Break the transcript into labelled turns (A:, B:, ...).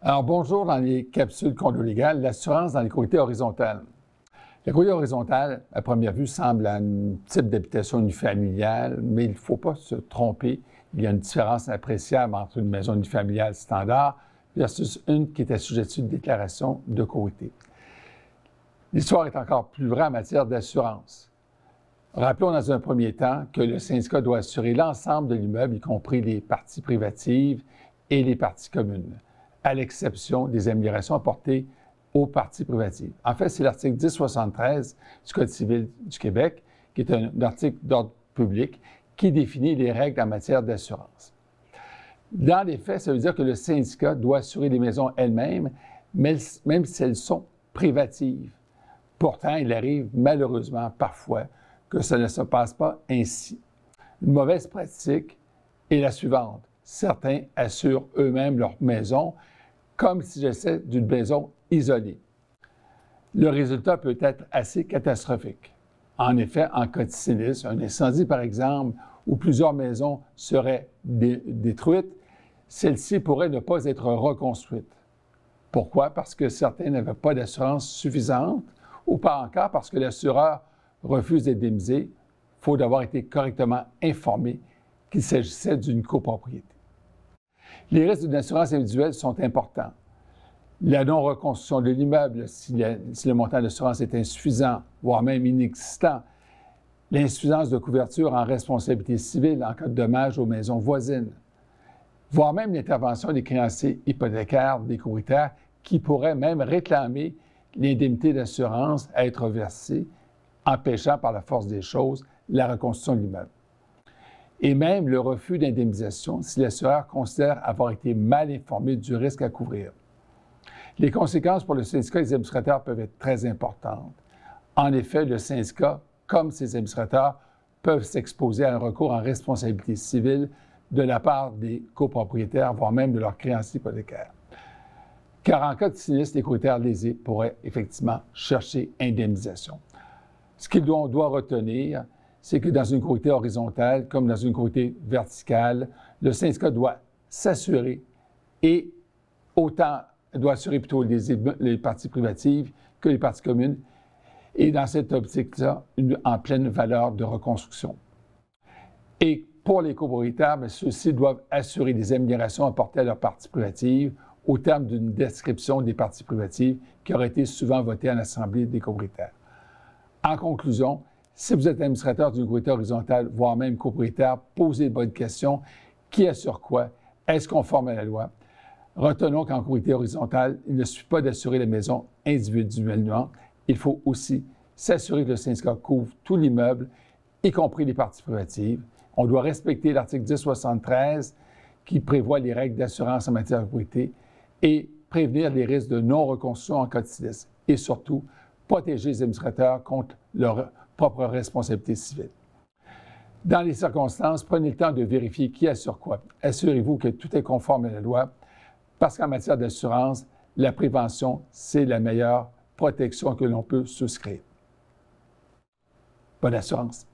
A: Alors, bonjour dans les capsules condo-légales, l'assurance dans les comités horizontales. La communauté horizontale, à première vue, semble un type d'habitation unifamiliale, mais il ne faut pas se tromper. Il y a une différence appréciable entre une maison unifamiliale standard versus une qui est assujettie à une déclaration de côté. L'histoire est encore plus vraie en matière d'assurance. Rappelons dans un premier temps que le syndicat doit assurer l'ensemble de l'immeuble, y compris les parties privatives et les parties communes, à l'exception des améliorations apportées aux parties privatives. En fait, c'est l'article 1073 du Code civil du Québec, qui est un article d'ordre public, qui définit les règles en matière d'assurance. Dans les faits, ça veut dire que le syndicat doit assurer les maisons elles-mêmes, même si elles sont privatives. Pourtant, il arrive malheureusement parfois que ça ne se passe pas ainsi. Une mauvaise pratique est la suivante. Certains assurent eux-mêmes leur maison comme s'il s'agissait d'une maison isolée. Le résultat peut être assez catastrophique. En effet, en cas de sinistre, un incendie par exemple, où plusieurs maisons seraient détruites, celles-ci pourraient ne pas être reconstruites. Pourquoi? Parce que certains n'avaient pas d'assurance suffisante ou pas encore parce que l'assureur refuse d'indemniser, faute d'avoir été correctement informé qu'il s'agissait d'une copropriété. Les risques d'une assurance individuelle sont importants. La non-reconstruction de l'immeuble, si le montant d'assurance est insuffisant, voire même inexistant, l'insuffisance de couverture en responsabilité civile en cas de dommages aux maisons voisines, voire même l'intervention des créanciers hypothécaires des copropriétaires qui pourraient même réclamer l'indemnité d'assurance à être versée, empêchant par la force des choses la reconstruction de l'immeuble. Et même le refus d'indemnisation si l'assureur considère avoir été mal informé du risque à couvrir. Les conséquences pour le syndicat et les administrateurs peuvent être très importantes. En effet, le syndicat, comme ses administrateurs, peuvent s'exposer à un recours en responsabilité civile de la part des copropriétaires, voire même de leurs créanciers hypothécaires. Car en cas de sinistre, les copropriétaires lésés pourraient effectivement chercher indemnisation. Ce qu'on doit retenir, c'est que dans une copropriété horizontale, comme dans une copropriété verticale, le syndicat doit s'assurer et doit assurer plutôt les parties privatives que les parties communes, et dans cette optique-là, en pleine valeur de reconstruction. Et pour les copropriétaires, ceux-ci doivent assurer des améliorations apportées à leurs parties privatives au terme d'une description des parties privatives qui aurait été souvent votée en Assemblée des copropriétaires. En conclusion, si vous êtes administrateur d'une copropriété horizontale, voire même copropriétaire, posez de bonnes questions. Qui assure quoi? Est-ce conforme à la loi? Retenons qu'en copropriété horizontale, il ne suffit pas d'assurer la maison individuellement. Il faut aussi s'assurer que le syndicat couvre tout l'immeuble, y compris les parties privatives. On doit respecter l'article 1073 qui prévoit les règles d'assurance en matière de propriété et prévenir les risques de non-reconstruction en cas de sinistre. Et surtout, protéger les administrateurs contre leur propre responsabilité civile. Dans les circonstances, prenez le temps de vérifier qui assure quoi. Assurez-vous que tout est conforme à la loi, parce qu'en matière d'assurance, la prévention, c'est la meilleure protection que l'on peut souscrire. Bonne assurance.